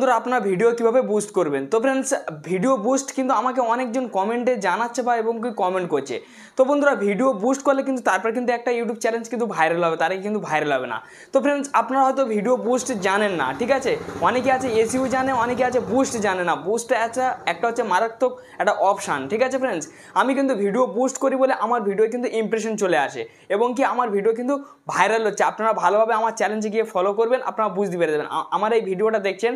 বন্ধুরা আপনারা ভিডিও কিভাবে বুস্ট করবেন। তো फ्रेंड्स ভিডিও বুস্ট কিন্তু আমাকে অনেকজন কমেন্টে জানাচ্ছে বা এবং কি কমেন্ট করছে। তো বন্ধুরা ভিডিও বুস্ট করলে কিন্তু তারপর কিন্তু একটা ইউটিউব চ্যালেঞ্জ কিন্তু ভাইরাল হবে, তার আগে কিন্তু ভাইরাল হবে না। তো फ्रेंड्स আপনারা হয়তো ভিডিও বুস্ট জানেন না, ঠিক আছে, অনেকে আছে এসইও জানে, অনেকে আছে বুস্ট জানে না। বুস্ট একটা হচ্ছে মারাত্মক একটা অপশান, ঠিক আছে फ्रेंड्स। আমি কিন্তু ভিডিও বুস্ট করি বলে আমার ভিডিও কিন্তু ইমপ্রেশন চলে আসে এবং কি আমার ভিডিও কিন্তু ভাইরাল হচ্ছে। আপনারা ভালোভাবে আমার চ্যালেঞ্জে গিয়ে ফলো করবেন, আপনারা বুঝতে পেরে যাবেন। আমার এই ভিডিওটা দেখছেন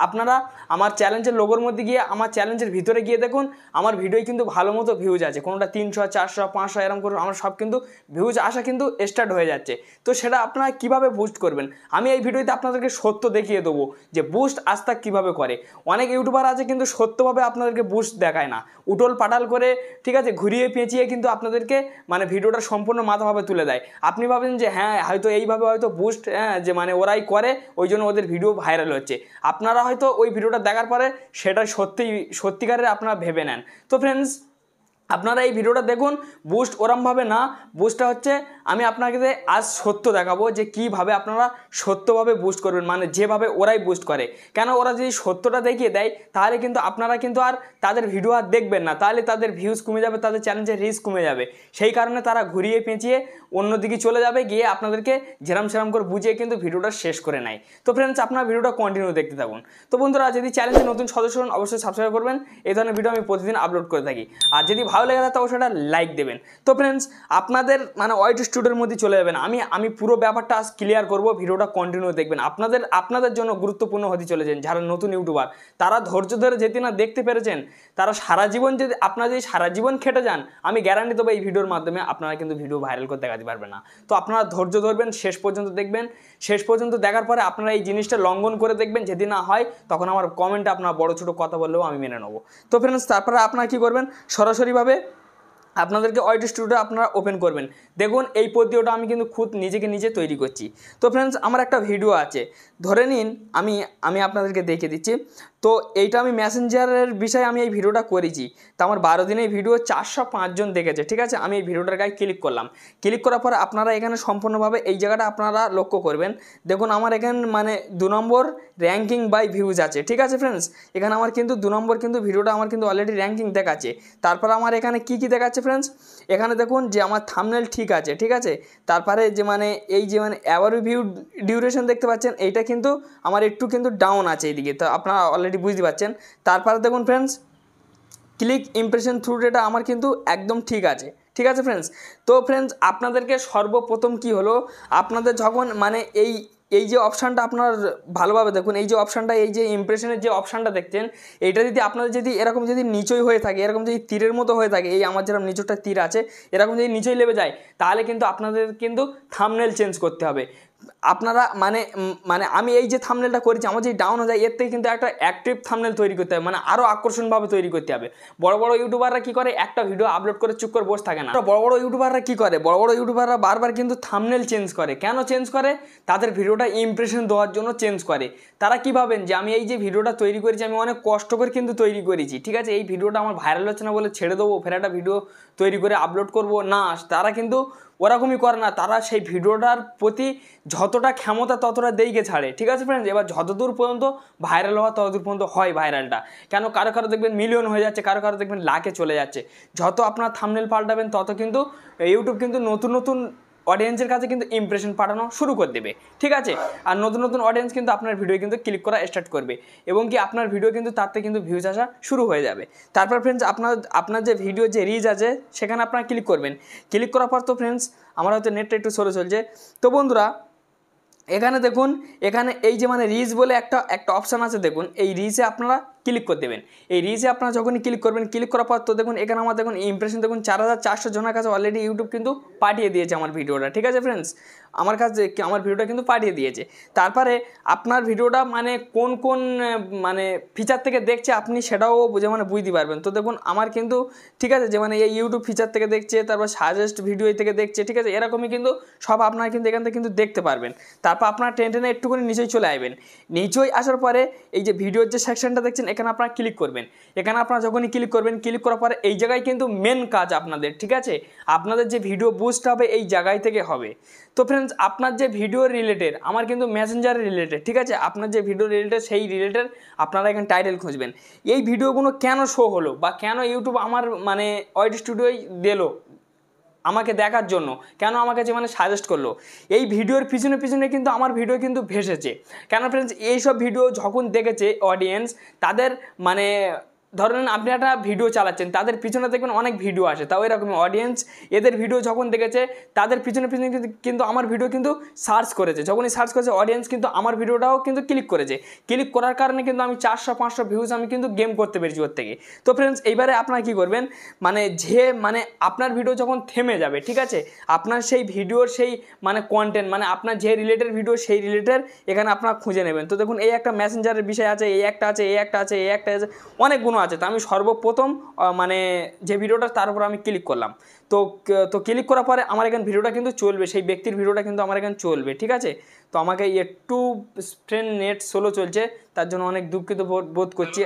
আপনারা আমার চ্যালেঞ্জের লোগোর মধ্যে গিয়ে আমার চ্যালেঞ্জের ভিতরে গিয়ে দেখুন আমার ভিডিওয় কিন্তু ভালো মতো ভিউজ আছে, কোনোটা 300 400 500 এরকম করে আমার সব কিন্তু ভিউজ আসা কিন্তু স্টার্ট হয়ে যাচ্ছে। তো সেটা আপনারা কীভাবে বুস্ট করবেন আমি এই ভিডিওতে আপনাদেরকে সত্য দেখিয়ে দেবো যে বুস্ট আজতাক কীভাবে করে। অনেক ইউটিউবার আছে কিন্তু সত্যভাবে আপনাদেরকে বুস্ট দেখায় না, উটোল পাটাল করে, ঠিক আছে, ঘুরিয়ে পেঁচিয়ে কিন্তু আপনাদেরকে মানে ভিডিওটা সম্পূর্ণ মাথাভাবে তুলে দেয়। আপনি ভাবেন যে হ্যাঁ হয়তো এইভাবে হয়তো বুস্ট যে মানে ওরাই করে ওই জন্য ওদের ভিডিও ভাইরাল হচ্ছে। আপনারা হয়তো ওই ভিডিওটা দেখার পরে সেটা সত্যিকারের আপনারা ভেবে নেন। তো फ्रेंड्स আপনারা এই ভিডিওটা দেখুন, বুস্ট ওরমভাবে না, বুস্টটা হচ্ছে আমি আপনাকে আজ সত্য দেখাবো যে কীভাবে আপনারা সত্যভাবে বুস্ট করবেন, মানে যেভাবে ওরাই বুস্ট করে। কেন ওরা যদি সত্যটা দেখিয়ে দেয় তাহলে কিন্তু আপনারা কিন্তু আর তাদের ভিডিও আর দেখবেন না, তাহলে তাদের ভিউজ কমে যাবে, তাদের চ্যালেঞ্জের রিচ কমে যাবে। সেই কারণে তারা ঘুরিয়ে পেঁচিয়ে অন্যদিকে চলে যাবে, গিয়ে আপনাদেরকে যেরাম সেরাম করে বুঝিয়ে কিন্তু ভিডিওটা শেষ করে নেয়। তো फ्रेंड्स আপনারা ভিডিওটা কন্টিনিউ দেখতে থাকুন। তো বন্ধুরা যদি চ্যানেলে নতুন সদস্য হন অবশ্যই সাবস্ক্রাইব করবেন, এই ধরনের ভিডিও আমি প্রতিদিন আপলোড করে থাকি। আর যদি ভালো লেগে থাকে অবশ্যই একটা লাইক দেবেন। তো फ्रेंड्स আপনাদের মানে ওয়াইট স্টুডিওর মধ্যে চলে যাবেন, আমি পুরো ব্যাপারটা আজ ক্লিয়ার করব, ভিডিওটা কন্টিনিউ দেখবেন। আপনাদের জন্য গুরুত্বপূর্ণ হতে চলেছেন যারা নতুন ইউটিউবার, তারা ধৈর্য ধরে যেতে না দেখতে পেরেছেন, তারা সারা জীবন যদি আপনারা যদি সারা জীবন খেটে যান আমি গ্যারান্টি দেবো এই ভিডিওর মাধ্যমে আপনারা কিন্তু ভিডিও ভাইরাল করে দেখাতে পারবেন না। তো আপনারা ধৈর্য ধরবেন, শেষ পর্যন্ত দেখবেন, শেষ পর্যন্ত দেখার পরে আপনারা এই জিনিসটা লঙ্ঘন করে দেখবেন, যদি না হয় তখন আমার কমেন্টে আপনারা বড় ছোটো কথা বললেও আমি মেনে নেবো। তো फ्रेंड्स তারপরে আপনারা কী করবেন, সরাসরিভাবে আপনাদেরকে ওয়াইট স্টুডিওটা আপনারা ওপেন করবেন। দেখুন এই পদ্ধতিটা আমি কিন্তু খুদ নিজে তৈরি করছি। তো फ्रेंड्स আমার একটা ভিডিও আছে, ধরে নিন আমি আপনাদেরকে দেখিয়ে দিচ্ছি। তো এইটা আমি মেসেঞ্জারের বিষয়ে আমি এই ভিডিওটা করেছি। তো আমার 12 দিনে এই ভিডিও 405 জন দেখেছে, ঠিক আছে। আমি এই ভিডিওটার গায়ে ক্লিক করলাম, ক্লিক করার পর আপনারা এখানে সম্পূর্ণভাবে এই জায়গাটা আপনারা লক্ষ্য করবেন। দেখুন আমার এখানে মানে 2 নম্বর র্যাঙ্কিং বাই ভিউজ আছে, ঠিক আছে फ्रेंड्स। এখানে আমার কিন্তু 2 নম্বর কিন্তু ভিডিওটা আমার কিন্তু অলরেডি র্যাঙ্কিং দেখাচ্ছে। তারপর আমার এখানে কি দেখাচ্ছে फ्रेंड्स, এখানে দেখুন যে আমার থাম্বনেল ঠিক আছে, ঠিক আছে। তারপরে যে মানে এই যে মানে অ্যাভারেজ ভিউ ডিউরেশন দেখতে পাচ্ছেন এইটা কিন্তু আমার একটু কিন্তু ডাউন আছে এইদিকে, তো আপনারা অলরেডি বুঝতে পারছেন। তারপরে দেখুন फ्रेंड्स ক্লিক ইমপ্রেশন থ্রু রেটটা আমার কিন্তু একদম ঠিক আছে, ঠিক আছে फ्रेंड्स। তো फ्रेंड्स আপনাদেরকে সর্বপ্রথম কি হলো, আপনাদের যখন মানে এই যে অপশানটা আপনার ভালোভাবে দেখুন, এই যে অপশানটা, এই যে ইমপ্রেশনের যে অপশানটা দেখছেন, এইটা যদি আপনাদের যদি এরকম যদি নিচই হয়ে থাকে, এরকম যদি তীরের মতো হয়ে থাকে, এই আমার যেরকম নিচটা তীর আছে এরকম যদি নিচই লেবে যায় তাহলে কিন্তু আপনাদের কিন্তু থাম্বনেল চেঞ্জ করতে হবে। আপনারা মানে আমি এই যে থাম্বনেলটা করেছি আমার যদি ডাউন হয়ে যায় এর থেকে কিন্তু একটা অ্যাক্টিভ থাম্বনেল তৈরি করতে হবে, মানে আরও আকর্ষণভাবে তৈরি করতে হবে। বড় বড় ইউটিউবাররা কী করে, একটা ভিডিও আপলোড করে চুপ করে বসে থাকে না। বড় বড় ইউটিউবাররা কী করে, বড় বড় ইউটিউবাররা বারবার কিন্তু থাম্বনেল চেঞ্জ করে। কেন চেঞ্জ করে, তাদের ভিডিওটা ইমপ্রেশন দেওয়ার জন্য চেঞ্জ করে। তারা কী ভাবেন যে আমি এই যে ভিডিওটা তৈরি করেছি আমি অনেক কষ্ট করে কিন্তু তৈরি করেছি, ঠিক আছে, এই ভিডিওটা আমার ভাইরাল হচ্ছে না বলে ছেড়ে দেবো, ফের একটা ভিডিও তৈরি করে আপলোড করবো না। তারা কিন্তু ওরকমই করে না, তারা সেই ভিডিওটার প্রতি যতটা ক্ষমতা ততটা দেইকে ছাড়ে, ঠিক আছে फ्रेंड्स। এবার যতদূর পর্যন্ত ভাইরাল হওয়া ততদূর পর্যন্ত হয় ভাইরালটা। কেন কারো দেখবেন মিলিয়ন হয়ে যাচ্ছে, কারো দেখবেন লাখে চলে যাচ্ছে। যত আপনার থাম্বনেল পাল্টাবেন তত কিন্তু ইউটিউব কিন্তু নতুন অডিয়েন্সের কাছে কিন্তু ইমপ্রেশন পাঠানো শুরু করে দেবে, ঠিক আছে। আর নতুন অডিয়েন্স কিন্তু আপনার ভিডিও কিন্তু ক্লিক করা স্টার্ট করবে এবং কি আপনার ভিডিও কিন্তু তাতে কিন্তু ভিউজ আসা শুরু হয়ে যাবে। তারপর फ्रेंड्स আপনার যে ভিডিও যে রিচ আছে সেখানে আপনারা ক্লিক করবেন। ক্লিক করার পর তো फ्रेंड्स আমার হয়তো নেটটা একটু স্লো চলছে। তো বন্ধুরা এখানে দেখুন, এখানে এই যে মানে রিচ বলে একটা অপশান আছে, দেখুন এই রিচে আপনারা ক্লিক করে দেবেন। এই রিচে আপনারা যখনই ক্লিক করবেন, ক্লিক করার পর তো দেখুন এখানে আমার দেখুন ইমপ্রেশন দেখুন 4400 জনের কাছে অলরেডি ইউটিউব কিন্তু পাঠিয়ে দিয়েছে আমার ভিডিওটা, ঠিক আছে फ्रेंड्स। আমার কাছে আমার ভিডিওটা কিন্তু পাঠিয়ে দিয়েছে। তারপরে আপনার ভিডিওটা মানে কোন মানে ফিচার থেকে দেখছে আপনি সেটাও মানে বুঝতে পারবেন। তো দেখুন আমার কিন্তু ঠিক আছে যে মানে এই ইউটিউব ফিচার থেকে দেখছে, তারপর সাজেস্ট ভিডিও থেকে দেখছে, ঠিক আছে, এরকমই কিন্তু সব আপনারা কিন্তু এখান থেকে কিন্তু দেখতে পারবেন। তারপর আপনারা টেনে একটুখানি নিচেই চলে আসবেন। নিচেই আসার পরে এই যে ভিডিওর যে সেকশনটা দেখছেন এখানে আপনারা ক্লিক করবেন। এখানে আপনারা যখনই ক্লিক করবেন, ক্লিক করার পরে এই জায়গায় কিন্তু মেন কাজ আপনাদের, ঠিক আছে, আপনাদের যে ভিডিও বুস্ট হবে এই জায়গায় থেকে হবে। তো ফ্রেন্ডস, আপনার যে ভিডিও রিলেটেড, আমার কিন্তু মেসেঞ্জার রিলেটেড, ঠিক আছে, আপনার যে ভিডিও রিলেটেড সেই রিলেটেড আপনারা এখানে টাইটেল খুঁজবেন। এই ভিডিওগুলো কেন শো হলো বা কেন ইউটিউব আমার মানে ওয়াইটি স্টুডিওই দিলো আমাকে দেখার জন্য, কেন আমার কাছে মানে সাজেস্ট করলো, এই ভিডিওর পিছনে পিছনে কিন্তু আমার ভিডিও কিন্তু ভেসেছে। কেন ফ্রেন্ডস, এইসব ভিডিও যখন দেখেছে অডিয়েন্স, তাদের মানে ধরেন আপনি একটা ভিডিও চালাচ্ছেন, তাদের পিছনে দেখবেন অনেক ভিডিও আসে, তাও এরকমই অডিয়েন্স এদের ভিডিও যখন দেখেছে তাদের পিছনে পিছনে কিন্তু আমার ভিডিও কিন্তু সার্চ করেছে। যখনই সার্চ করেছে অডিয়েন্স কিন্তু আমার ভিডিওটাও কিন্তু ক্লিক করেছে। ক্লিক করার কারণে কিন্তু আমি 400-500 ভিউজ আমি কিন্তু গেম করতে পেরেছি ওর থেকে। তো ফ্রেন্ডস, এইবারে আপনারা কী করবেন, মানে আপনার ভিডিও যখন থেমে যাবে, ঠিক আছে, আপনার সেই ভিডিওর সেই মানে কন্টেন্ট, মানে আপনার যে রিলেটেড ভিডিও সেই রিলেটেড এখানে আপনারা খুঁজে নেবেন। তো দেখুন, এই একটা মেসেঞ্জারের বিষয় আছে, এই একটা আছে, এই একটা আছে, এই একটা আছে, অনেকগুলো আছে। তো আমি সর্বপ্রথম মানে যে ভিডিওটা তার উপর আমি ক্লিক করলাম। তো ক্লিক করার পরে আমার এখানে ভিডিওটা কিন্তু চলবে, সেই ব্যক্তির ভিডিওটা কিন্তু আমার এখানে চলবে, ঠিক আছে। তো আমাকে একটু ফ্রেন্ড নেট স্লো চলছে, তার জন্য অনেক দুঃখিত বোধ করছি।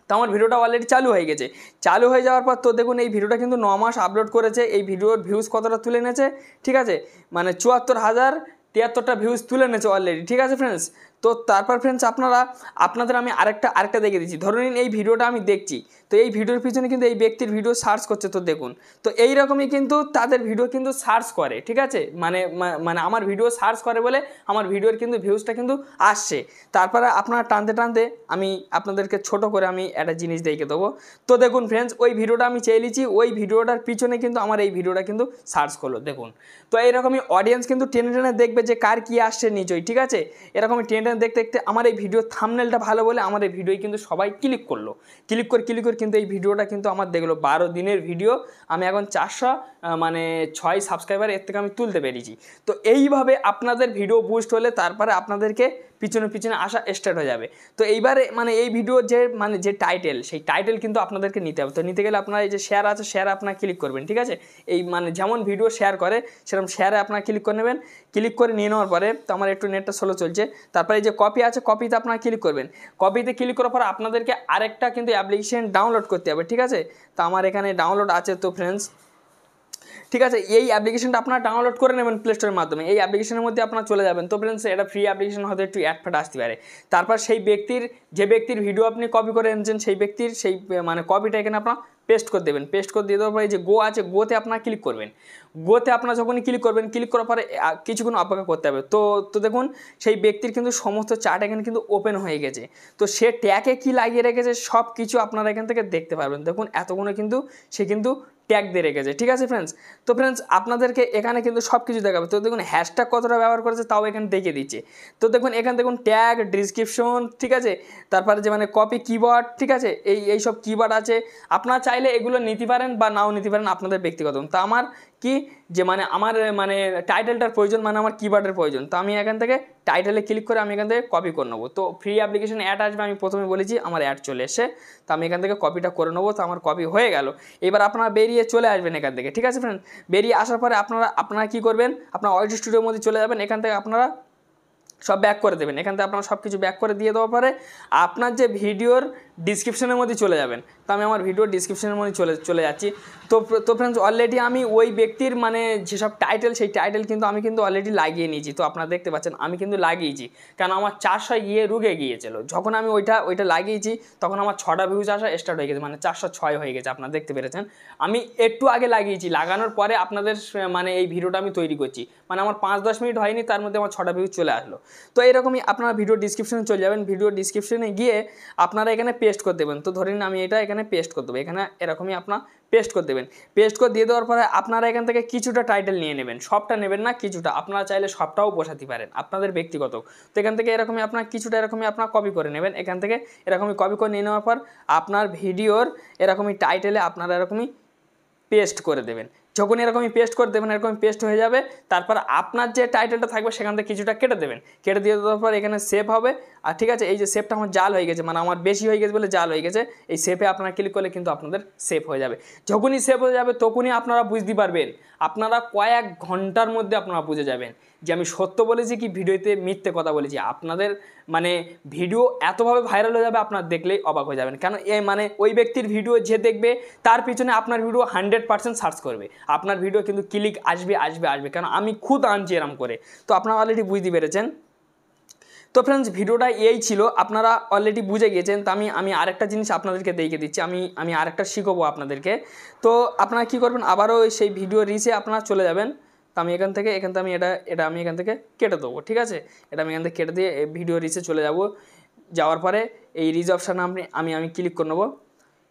তো আমার ভিডিওটা অলরেডি চালু হয়ে গেছে। চালু হয়ে যাওয়ার পর তো দেখুন, এই ভিডিওটা কিন্তু 9 মাস আপলোড করেছে। এই ভিডিওর ভিউজ কতটা তুলে এনেছে, ঠিক আছে, মানে 74,073টা ভিউজ তুলে এনেছে অলরেডি, ঠিক আছে ফ্রেন্ডস। তো তারপর ফ্রেন্ডস, আপনাদের আমি আরেকটা দেখে দিচ্ছি। ধরে নিন এই ভিডিওটা আমি দেখছি, তো এই ভিডিওর পিছনে কিন্তু এই ব্যক্তির ভিডিও সার্চ করছে। তো দেখুন, তো এইরকমই কিন্তু তাদের ভিডিও কিন্তু সার্চ করে, ঠিক আছে, মানে আমার ভিডিও সার্চ করে বলে আমার ভিডিওর কিন্তু ভিউজটা কিন্তু আসছে। তারপরে আপনারা টানতে টানতে আমি আপনাদেরকে ছোট করে আমি একটা জিনিস দেখে দেবো। তো দেখুন ফ্রেন্ডস, ওই ভিডিওটা আমি চেয়ে নিয়েছি, ওই ভিডিওটার পিছনে কিন্তু আমার এই ভিডিওটা কিন্তু সার্চ করলো, দেখুন। তো এইরকমই অডিয়েন্স কিন্তু টেনে টেনে দেখবে যে কার কী আসছে নিচই, ঠিক আছে, এরকমই টেনে টেনে দেখতে দেখতে আমার এই ভিডিও থাম্বনেলটা ভালো বলে আমার এই ভিডিওই কিন্তু সবাই ক্লিক করলো। ক্লিক করে কিন্তু এই ভিডিওটা কিন্তু আমার দেখলো 12 দিনের ভিডিও, আমি এখন 406 সাবস্ক্রাইবার এর থেকে আমি তুলতে পেরেছি। তো এইভাবে আপনাদের ভিডিও বুস্ট হলে তারপরে আপনাদেরকে পিছনে পিছনে আসা স্টার্ট হয়ে যাবে। তো এইবারে মানে এই ভিডিওর যে টাইটেল, সেই টাইটেল কিন্তু আপনাদেরকে নিতে হবে। তো নিতে গেলে আপনারা এই যে শেয়ার আছে, শেয়ার আপনারা ক্লিক করবেন, ঠিক আছে, এই মানে যেমন ভিডিও শেয়ার করে সেরকম শেয়ারে আপনারা ক্লিক করে নেবেন। ক্লিক করে নিয়ে নেওয়ার পরে, তো আমার একটু নেটটা স্লো চলছে, তারপরে এই যে কপি আছে, কপিতে আপনারা ক্লিক করবেন। কপিতে ক্লিক করার পর আপনাদেরকে আরেকটা কিন্তু অ্যাপ্লিকেশন ডাউনলোড করতে হবে, ঠিক আছে। তো আমার এখানে ডাউনলোড আছে। তো ফ্রেন্ডস, ঠিক আছে, এই অ্যাপ্লিকেশনটা আপনারা ডাউনলোড করে নেবেন প্লে স্টোরের মাধ্যমে। এই অ্যাপ্লিকেশনের মধ্যে আপনারা চলে যাবেন। তো ফ্রেন্ডস, এটা ফ্রি অ্যাপ্লিকেশন, হয়তো একটু অ্যাড আসতে পারে। তারপর যে ব্যক্তির ভিডিও আপনি কপি করে এনেছেন সেই ব্যক্তির সেই মানে কপিটা এখানে আপনারা পেস্ট করে দেবেন। পেস্ট করে দিয়ে দেওয়ার পরে যে গো আছে, গোতে আপনারা ক্লিক করবেন। গোতে আপনারা যখনই ক্লিক করবেন, ক্লিক করার পরে কিছুক্ষণ অপেক্ষা করতে হবে। তো দেখুন, সেই ব্যক্তির কিন্তু সমস্ত চার্ট এখানে কিন্তু ওপেন হয়ে গেছে। তো সে ট্যাগে কী লাগিয়ে রেখেছে সব কিছু আপনারা এখান থেকে দেখতে পারবেন। দেখুন, এতগুলো কিন্তু সে কিন্তু ট্যাগ দিয়ে রেখেছে, ঠিক আছে ফ্রেন্ডস। তো ফ্রেন্ডস, আপনাদেরকে এখানে কিন্তু সব কিছু দেখাবে। তো দেখুন, হ্যাশট্যাগ কতটা ব্যবহার করেছে তাও এখানে দেখিয়ে দিচ্ছে। তো দেখুন, এখানে দেখুন ট্যাগ, ডিসক্রিপশন, ঠিক আছে, তারপরে যে মানে কপি কিওয়ার্ড, ঠিক আছে, এই সব কিওয়ার্ড আছে। আপনারা চাইলে এগুলো নিতে পারেন বা নাও নিতে পারেন, আপনাদের ব্যক্তিগত। তো আমার কি যে আমার টাইটেলটার প্রয়োজন, মানে আমার কিওয়ার্ডের প্রয়োজন। তো আমি এখান থেকে টাইটেলে ক্লিক করে আমি এখান থেকে কপি করে নেবো। তো ফ্রি অ্যাপ্লিকেশন অ্যাড আসবে, আমি প্রথমে বলেছি আমার অ্যাড চলে এসে। তো আমি এখান থেকে কপিটা করে নেবো। তো আমার কপি হয়ে গেল। এবার আপনারা বেরিয়ে চলে আসবেন এখান থেকে, ঠিক আছে ফ্রেন্ড। বেরিয়ে আসার পরে আপনারা কী করবেন, আপনারা ওয়াইটি স্টুডিওর মধ্যে চলে যাবেন। এখান থেকে আপনারা সব ব্যাক করে দেবেন। এখান থেকে আপনারা সব কিছু ব্যাক করে দিয়ে দেওয়ার পরে আপনার যে ভিডিওর ডিসক্রিপশনের মধ্যে চলে যাবেন। তো আমি আমার ভিডিওর ডিসক্রিপশনের মধ্যে চলে যাচ্ছি। তো ফ্রেন্ডস, অলরেডি আমি ওই ব্যক্তির মানে যেসব টাইটেল, সেই টাইটেল কিন্তু আমি কিন্তু অলরেডি লাগিয়ে নিয়েছি। তো আপনারা দেখতে পাচ্ছেন আমি কিন্তু লাগিয়েছি, কারণ আমার 400 রুকে গিয়েছিল। যখন আমি ওইটা লাগিয়েছি তখন আমার 6টা ভিউজ আসা স্টার্ট হয়ে গেছে, মানে 406 হয়ে গেছে, আপনারা দেখতে পেরেছেন। আমি একটু আগে লাগিয়েছি, লাগানোর পরে আপনাদের মানে এই ভিডিওটা আমি তৈরি করছি, মানে আমার 5-10 মিনিট হয়নি, তার মধ্যে আমার 6টা ভিউজ চলে আসলো। তো এরকমই আপনারা ভিডিও ডিসক্রিপশনে চলে যাবেন। ভিডিও ডিসক্রিপশনে গিয়ে আপনারা এখানে পেস্ট করে দেবেন। তো ধরে নিন আমি এটা এখানে পেস্ট করে দেবো। এখানে এরকমই আপনার পেস্ট করে দেবেন। পেস্ট করে দিয়ে দেওয়ার পরে আপনারা এখান থেকে কিছুটা টাইটেল নিয়ে নেবেন, সবটা নেবেন না, কিছুটা। আপনারা চাইলে সবটাও বসাতে পারেন, আপনাদের ব্যক্তিগত। তো এখান থেকে এরকমই আপনার কিছুটা এরকমই আপনার কপি করে নেবেন। এখান থেকে এরকমই কপি করে নিয়ে নেওয়ার পর আপনার ভিডিওর এরকমই টাইটেলে আপনারা এরকমই পেস্ট করে দেবেন। যখন এরকমই পেস্ট করে দেবেন, এরকম পেস্ট হয়ে যাবে। তারপর আপনার যে টাইটেলটা থাকবে সেখান থেকে কিছুটা কেটে দেবেন। কেটে দিয়ে দেওয়ার পর এখানে সেভ হবে। আর ঠিক আছে, এই যে সেভটা আমার জাল হয়ে গেছে, মানে আমার বেশি হয়ে গেছে বলে জাল হয়ে গেছে। এই সেভে আপনারা ক্লিক করলে কিন্তু আপনাদের সেভ হয়ে যাবে। যখনই সেভ হয়ে যাবে তখনই আপনারা বুঝতে পারবেন, আপনারা কয়েক ঘন্টার মধ্যে আপনারা বুঝে যাবেন যে আমি সত্য বলেছি কি ভিডিওতে মিথ্যে কথা বলেছি। আপনাদের মানে ভিডিও এতভাবে ভাইরাল হয়ে যাবে আপনার দেখলেই অবাক হয়ে যাবেন। কেন মানে ওই ব্যক্তির ভিডিও যে দেখবে তার পিছনে আপনার ভিডিও 100% সার্চ করবে, আপনার ভিডিও কিন্তু ক্লিক আসবে আসবে আসবে, কারণ আমি খুদ আনছি এরম করে। তো আপনারা অলরেডি বুঝতে পেরেছেন। তো ফ্রেন্ডস ভিডিওটা এই ছিল, আপনারা অলরেডি বুঝে গিয়েছেন। তো আমি আরেকটা জিনিস আপনাদেরকে দেখিয়ে দিচ্ছি, আমি আরেকটা শিখাবো আপনাদেরকে। তো আপনারা কী করবেন, আবারও সেই ভিডিও রিচে আপনারা চলে যাবেন। তো আমি এখান থেকে আমি এটা আমি এখান থেকে কেটে দেবো, ঠিক আছে। এটা আমি এখান থেকে কেটে দিয়ে ভিডিও রিচে চলে যাব। যাওয়ার পরে এই রিচ অপশানে আমি ক্লিক করে নেবো।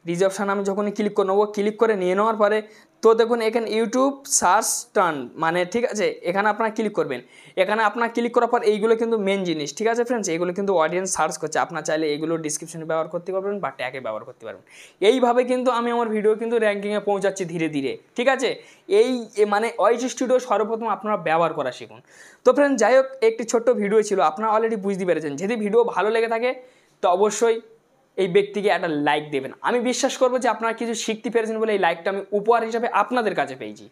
রিচ অপশানে আমি যখনই ক্লিক করে নেবো, ক্লিক করে নিয়ে নেওয়ার পরে তো দেখুন এখানে ইউটিউব সার্চ টার্ন মানে ঠিক আছে, এখানে আপনারা ক্লিক করবেন। এখানে আপনার ক্লিক করার পর এইগুলো কিন্তু মেন জিনিস, ঠিক আছে ফ্রেন্ডস। এইগুলো কিন্তু অডিয়েন্স সার্চ করছে, আপনার চাইলে এইগুলো ডিসক্রিপশনে ব্যবহার করতে পারবেন বা ট্যাগে ব্যবহার করতে পারবেন। এইভাবে কিন্তু আমি আমার ভিডিও কিন্তু র্যাঙ্কিংয়ে পৌঁছাচ্ছি ধীরে ধীরে, ঠিক আছে। এই মানে ওয়াইটি স্টুডিও সর্বপ্রথম আপনারা ব্যবহার করা শিখুন। তো ফ্রেন্ড যাই হোক, একটি ছোট্ট ভিডিও ছিল, আপনারা অলরেডি বুঝতে পেরেছেন। যদি ভিডিও ভালো লেগে থাকে তো অবশ্যই এই ব্যক্তিকে একটা লাইক দেবেন। আমি বিশ্বাস করবো যে আপনারা কিছু শিখতে পেরেছেন বলে এই লাইকটা আমি উপহার হিসাবে আপনাদের কাছে পেয়েছি।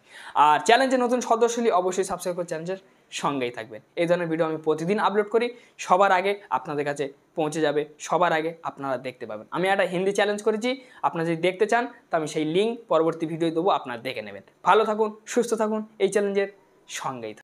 আর চ্যানেলে নতুন সদস্য হলে অবশ্যই সাবস্ক্রাইব করে চ্যানেলের সঙ্গেই থাকবেন। এই ধরনের ভিডিও আমি প্রতিদিন আপলোড করি, সবার আগে আপনাদের কাছে পৌঁছে যাবে, সবার আগে আপনারা দেখতে পাবেন। আমি একটা হিন্দি চ্যালেঞ্জ করেছি, আপনারা যদি দেখতে চান তো আমি সেই লিঙ্ক পরবর্তী ভিডিও দেবো, আপনারা দেখে নেবেন। ভালো থাকুন, সুস্থ থাকুন, এই চ্যালেঞ্জের সঙ্গেই থাকুন।